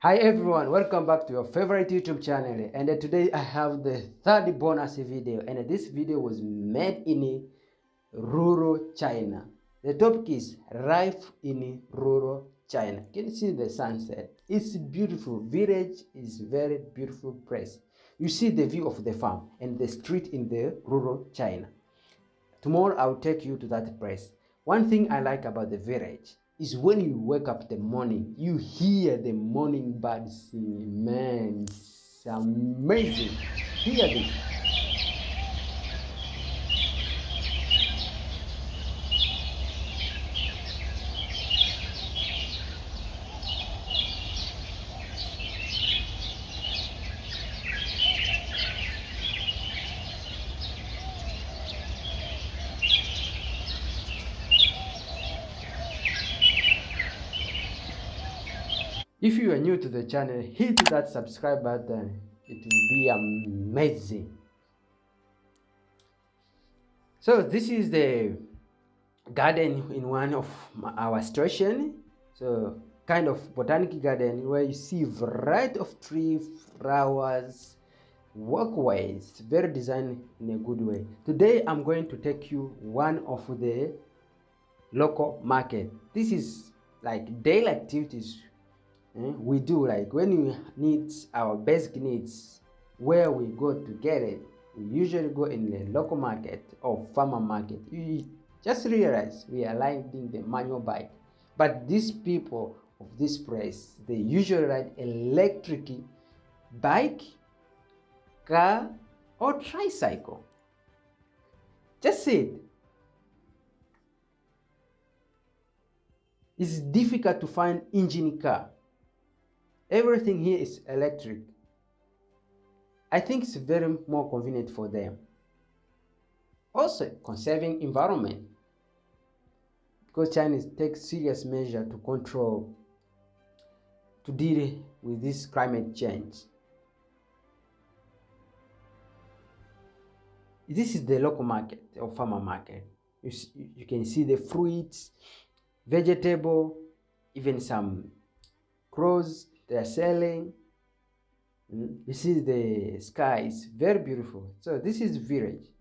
Hi everyone, welcome back to your favorite YouTube channel, and today I have the third bonus video, and this video was made in rural China. The topic is life in rural China. Can you see the sunset? It's beautiful. Village is very beautiful place. You see the view of the farm and the street in the rural China. Tomorrow I'll take you to that place. One thing I like about the village is when you wake up in the morning, you hear the morning birds singing. Man, it's amazing. Hear this. If you are new to the channel, hit that subscribe button. It will be amazing. So this is the garden in one of our station. So kind of botanic garden where you see variety of tree, flowers, walkways, very designed in a good way. Today I'm going to take you one of the local market. This is like daily activities we do, like when we need our basic needs, where we go to get it. We usually go in the local market or farmer market. You just realize we are riding the manual bike, but these people of this place, they usually ride electric bike, car, or tricycle. Just see it. It's difficult to find engine car. Everything here is electric. I think it's very more convenient for them. Also, conserving environment, because China takes serious measure to control, to deal with this climate change. This is the local market or farmer market. You can see the fruits, vegetable, even some clothes they are selling. You see the sky is very beautiful. So this is village,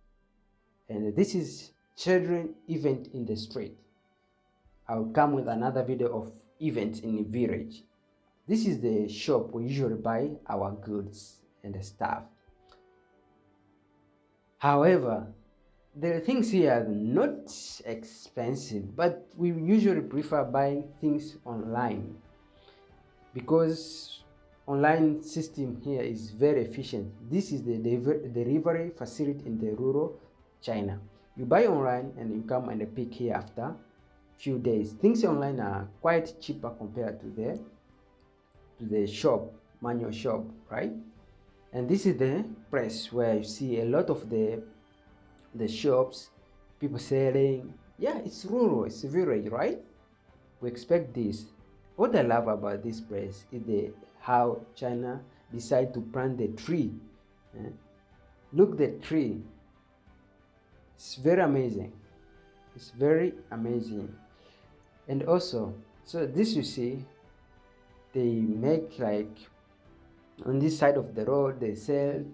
and this is children event in the street. I'll come with another video of events in the village. This is the shop we usually buy our goods and stuff. However, the things here are not expensive, but we usually prefer buying things online because online system here is very efficient. This is the delivery facility in the rural China. You buy online and you come and pick here after few days. Things online are quite cheaper compared to the shop, manual shop, right? And this is the place where you see a lot of the shops, people selling. Yeah, it's rural, it's village, right? We expect this. What I love about this place is how China decide to plant the tree. Look the tree. It's very amazing. It's very amazing. And also, so this you see, they make like on this side of the road, they sell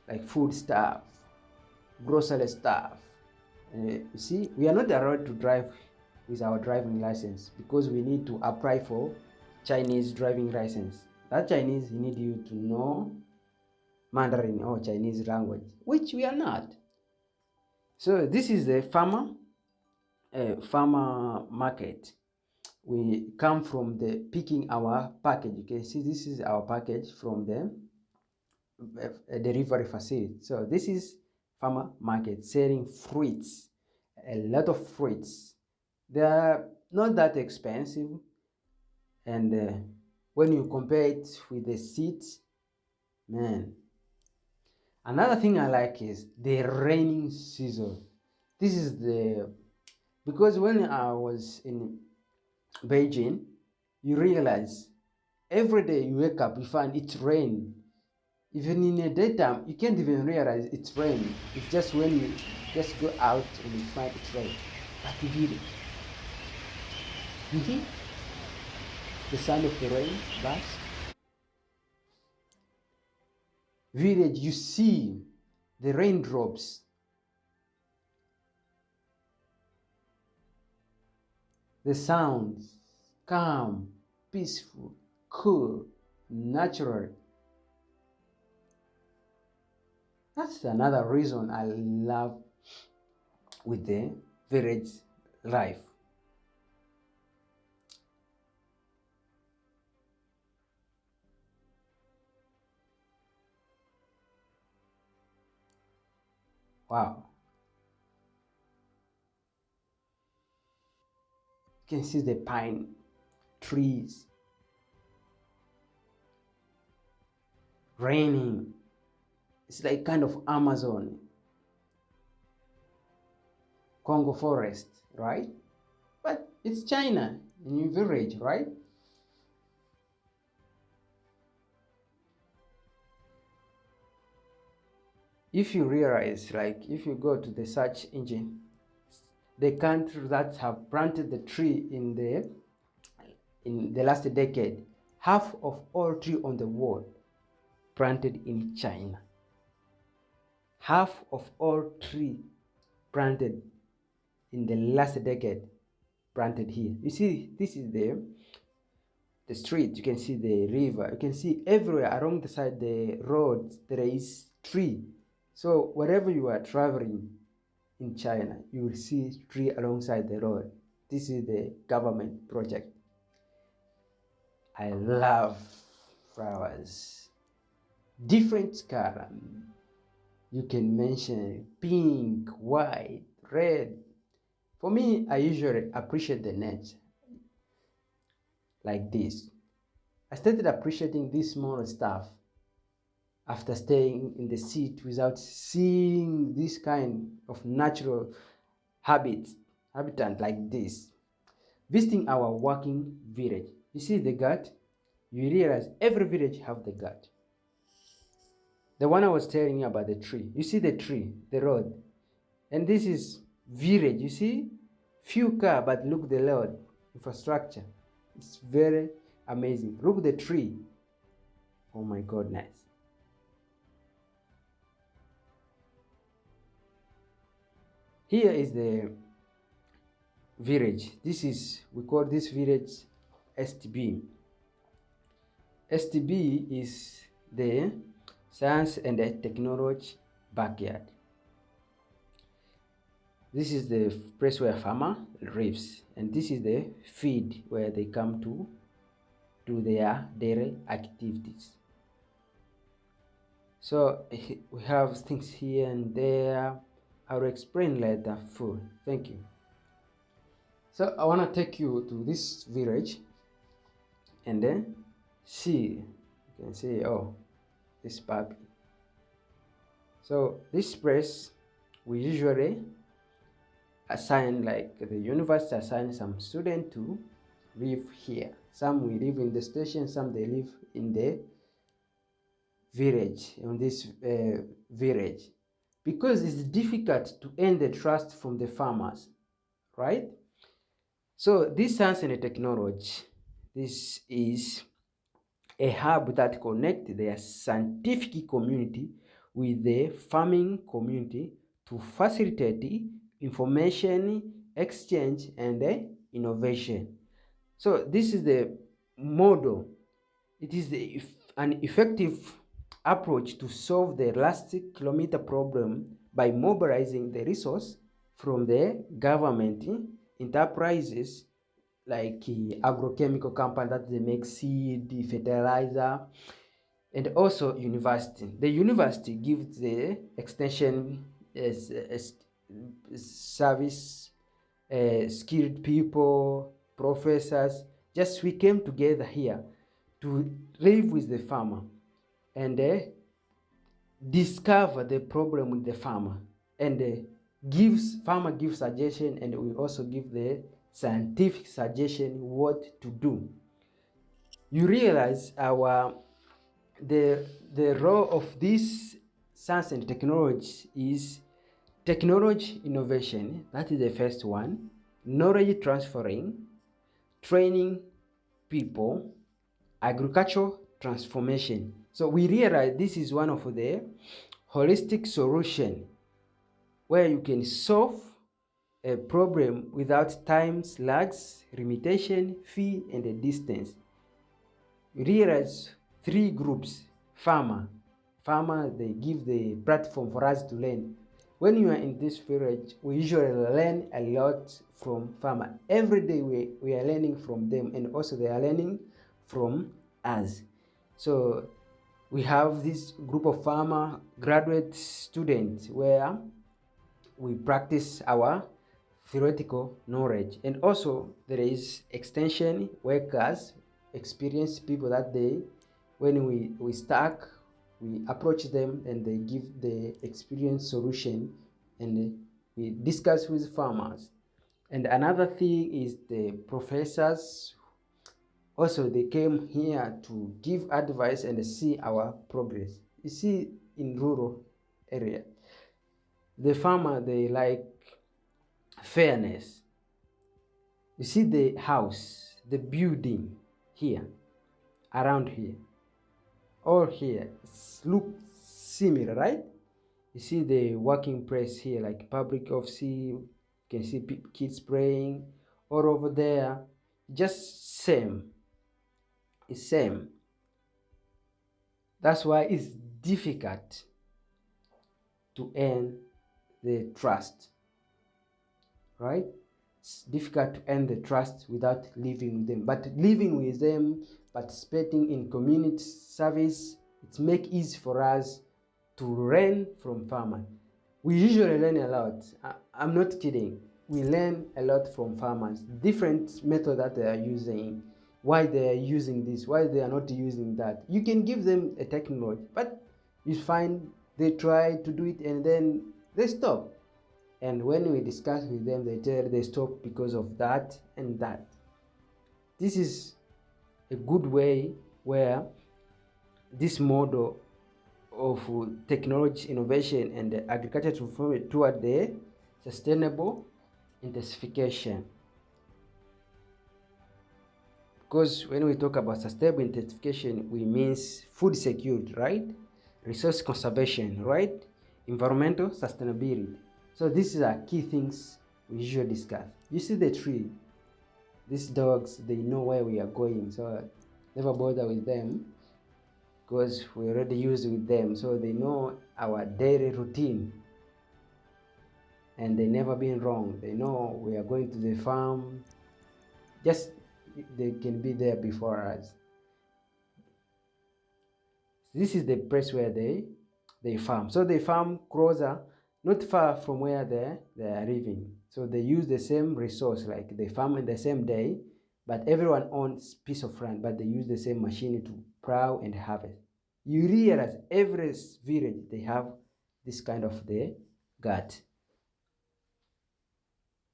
like food stuff, grocery stuff. You see, we are not allowed to drive with our driving license because we need to apply for Chinese driving license. That Chinese, you need you to know Mandarin or Chinese language, which we are not. So this is the farmer market. We come from the picking our package. You can see this is our package from the delivery facility. So this is farmer market selling fruits, a lot of fruits. They are not that expensive, and when you compare it with the seeds, man. Another thing I like is the raining season. This is because when I was in Beijing, you realize every day you wake up, you find it's rain. Even in the daytime, you can't even realize it's rain. It's just when you just go out and you find it's rain. But you hear the sound of the rain, but village, you see the raindrops, the sounds, calm, peaceful, cool, natural. That's another reason I love with the village life. Wow. You can see the pine trees, raining. It's like kind of Amazon, Congo forest, right? But it's China, a new village, right? If you realize, like if you go to the search engine, the country that have planted the tree in the last decade, half of all tree on the world planted in China. Half of all tree planted in the last decade planted here. You see, this is the street. You can see the river. You can see everywhere along the side the road there is tree. So wherever you are traveling in China, you will see tree alongside the road. This is the government project. I love flowers, different color. You can mention pink, white, red. For me, I usually appreciate the nature like this. I started appreciating this small stuff after staying in the city without seeing this kind of natural habitat like this. Visiting our working village, you see the gut, you realize every village have the gut. The one I was telling you about, the tree, you see the tree, the road, and this is village. You see few car, but look the road infrastructure. It's very amazing. Look the tree. Oh my goodness. Here is the village. This is, we call this village STB. STB is the science and the technology backyard. This is the place where farmer lives, and this is the feed where they come to do their daily activities. So we have things here and there. I will explain later full. Thank you. So I want to take you to this village and then see. You can see, oh, this puppy. So this place we usually assign, like the university assign some student to live here. Some will live in the station, some they live in the village, in this village, because it's difficult to earn the trust from the farmers, right? So this science and technology, this is a hub that connects the scientific community with the farming community to facilitate information exchange and innovation. So this is the model. It is an effective approach to solve the last kilometer problem by mobilizing the resource from the government, enterprises like agrochemical company that they make seed, fertilizer, and also university. The university gives the extension as service, skilled people, professors. Just we came together here to live with the farmer and discover the problem with the farmer, and farmer gives suggestion, and we also give the scientific suggestion what to do. You realize the role of this science and technology is technology innovation. That is the first one. Knowledge transferring, training people, agricultural transformation. So we realize this is one of the holistic solution where you can solve a problem without time, lags, limitation, fee, and a distance. You realize three groups. Farmer, they give the platform for us to learn. When you are in this village, we usually learn a lot from farmer. Every day we are learning from them, and also they are learning from us. So we have this group of farmer graduate students where we practice our theoretical knowledge, and also there is extension workers, experienced people that they, when we stuck, we approach them and they give the experience solution, and we discuss with farmers. And another thing is the professors, also they came here to give advice and see our progress. You see, in rural area, the farmer, they like fairness. You see the house, the building here, around here, all here look similar, right? You see the working place here, like public office, you can see kids praying, all over there, just same. It's same. That's why it's difficult to earn the trust, right? It's difficult to earn the trust without living with them. But living with them, participating in community service, it makes easy for us to learn from farmers. We usually learn a lot. I'm not kidding. We learn a lot from farmers. Different methods that they are using, why they are using this, why they are not using that. You can give them a technology, but you find they try to do it and then they stop. And when we discuss with them, they tell they stop because of that and that. This is a good way where this model of technology innovation and agriculture transformation toward the sustainable intensification. Because when we talk about sustainable intensification, we means food security, right? Resource conservation, right? Environmental sustainability. So these are key things we usually discuss. You see the tree. These dogs, they know where we are going, so never bother with them because we already used with them, so they know our daily routine and they never been wrong. They know we are going to the farm, just they can be there before us. This is the place where they farm. So they farm closer, not far from where they are living. So they use the same resource, like they farm in the same day, but everyone owns piece of land, but they use the same machine to plow and harvest. You realize every village, they have this kind of the gut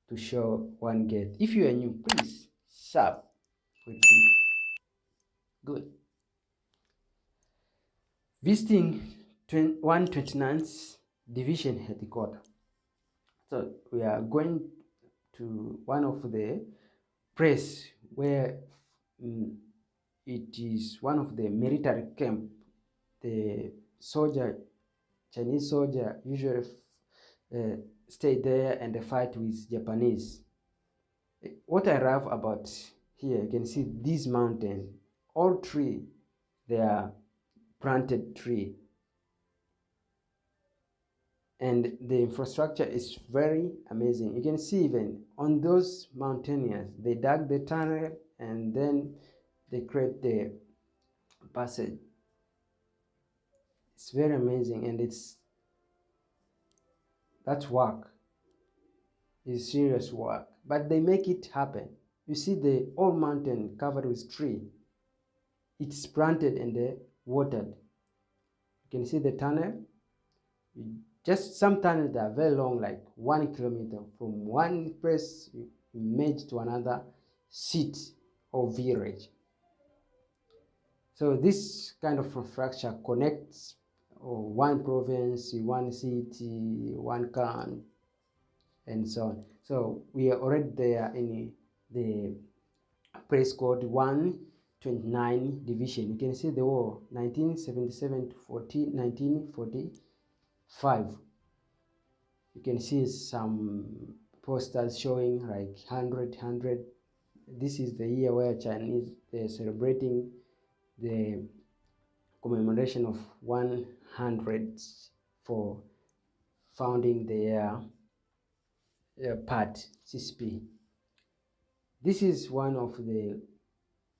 to show one gate. If you are new, please sub with me. Good. Visiting 129th Division Headquarters. So we are going to one of the place where it is one of the military camp. The soldier, Chinese soldier, usually stay there and fight with Japanese. What I love about here, you can see this mountain, all tree, they are planted tree, and the infrastructure is very amazing. You can see even on those mountaineers, they dug the tunnel and then they create the passage. It's very amazing, and that work is serious work, but they make it happen. You see the old mountain covered with tree, it's planted and watered. You can see the tunnel. Just some tunnels that are very long, like 1 kilometer from one place you merge to another city or village. So this kind of infrastructure connects one province, one city, one country, and so on. So we are already there in the place called 129 29 division. You can see the war 1977 to 1945. You can see some posters showing like 100. This is the year where Chinese they're celebrating the commemoration of 100 for founding their part CSP. This is one of the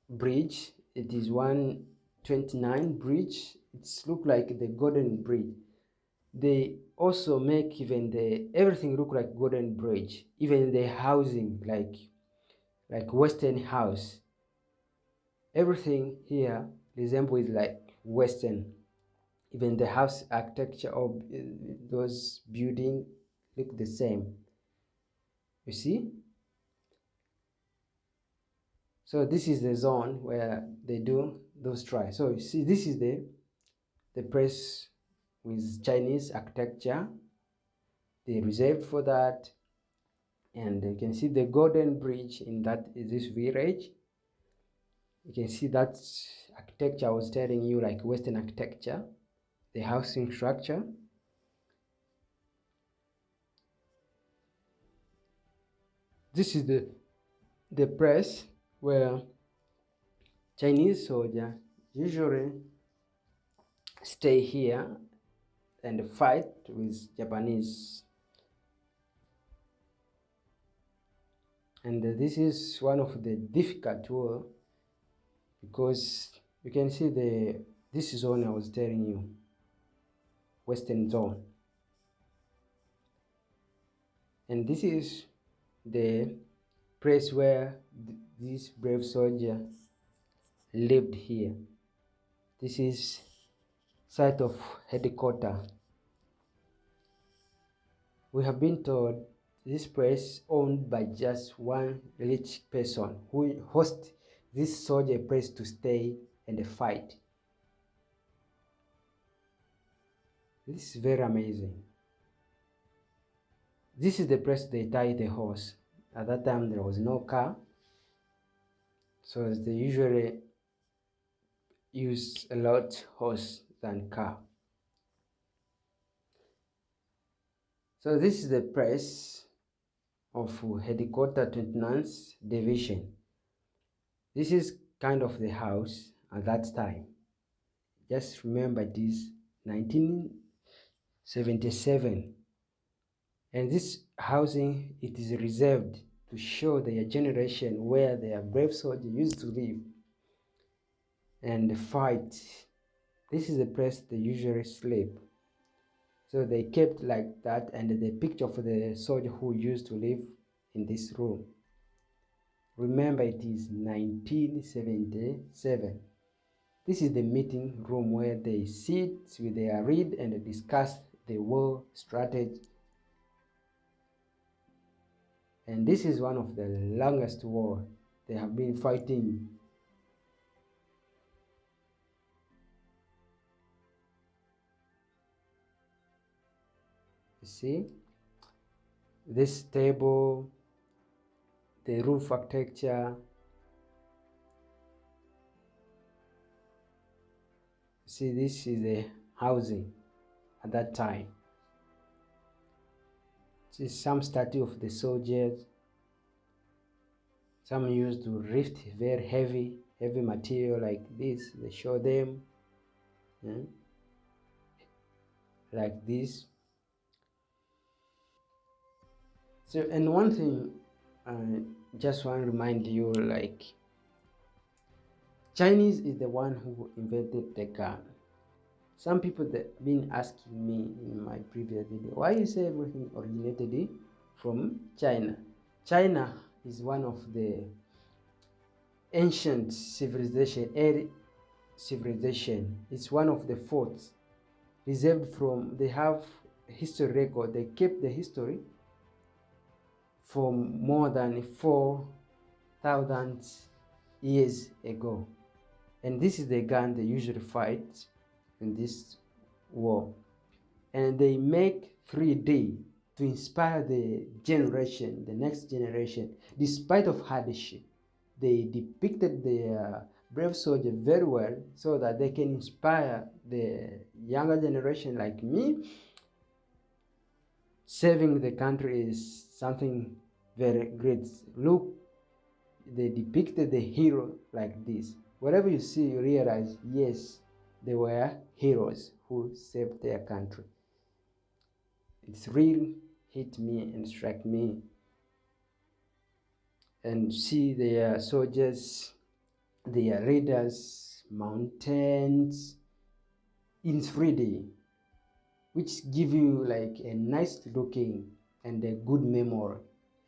bridge. It is 129 bridge. It's look like the golden bridge. They also make even the everything look like golden bridge. Even the housing like Western house. Everything here resembles like Western. Even the house architecture of those buildings look the same. You see? So this is the zone where they do those tries. So you see, this is the place with Chinese architecture. They reserved for that, and you can see the golden bridge in this village. You can see that architecture I was telling you, like Western architecture, the housing structure. This is the place where Chinese soldiers usually stay here and fight with Japanese. And this is one of the difficult war because you can see this zone I was telling you, Western zone. And this is the place where this brave soldier lived here. This is site of headquarters. We have been told this place owned by just one rich person who hosts this soldier place to stay and fight. This is very amazing. This is the place they tie the horse. At that time there was no car, so they usually use a lot horse than car. So this is the place of headquarters 29th division. This is kind of the house at that time. Just remember this, 1977. And this housing, it is reserved to show their generation where their brave soldiers used to live and fight. This is the place they usually sleep. So they kept like that, and the picture of the soldier who used to live in this room. Remember, it is 1977. This is the meeting room where they sit with their read and discuss the war strategy. And this is one of the longest war they have been fighting. You see, this table, the roof architecture. See, this is the housing at that time. See some statue of the soldiers. Some used to lift very heavy material like this. They show them like this. So, and one thing I just want to remind you, like Chinese is the one who invented the gun. Some people that been asking me in my previous video, why you say everything originated from China? China is one of the ancient civilization, early civilization. It's one of the forts reserved from, they have history record. They kept the history from more than 4,000 years ago. And this is the gun they usually fight in this war. And they make 3D to inspire the generation, the next generation. Despite of hardship, they depicted their brave soldiers very well, so that they can inspire the younger generation like me. Saving the country is something very great. Look, they depicted the hero like this. Whatever you see, you realize, yes, they were heroes who saved their country. It's really hit me and struck me. And see their soldiers, their raiders, mountains in 3D, which give you like a nice looking and a good memory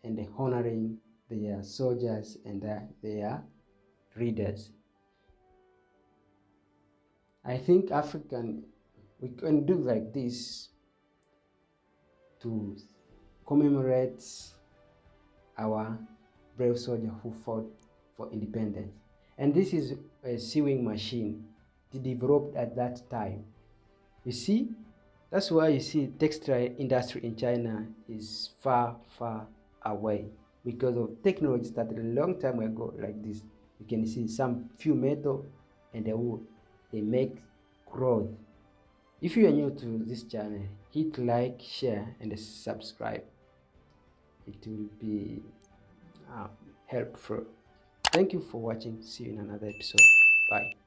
and honoring their soldiers and their readers. I think we can do like this to commemorate our brave soldier who fought for independence. And this is a sewing machine developed at that time. You see, that's why you see textile industry in China is far away, because of technology started a long time ago like this. You can see some few metal and the wood, they make cloth. If you are new to this channel, hit like, share and subscribe. It will be helpful. Thank you for watching. See you in another episode. Bye.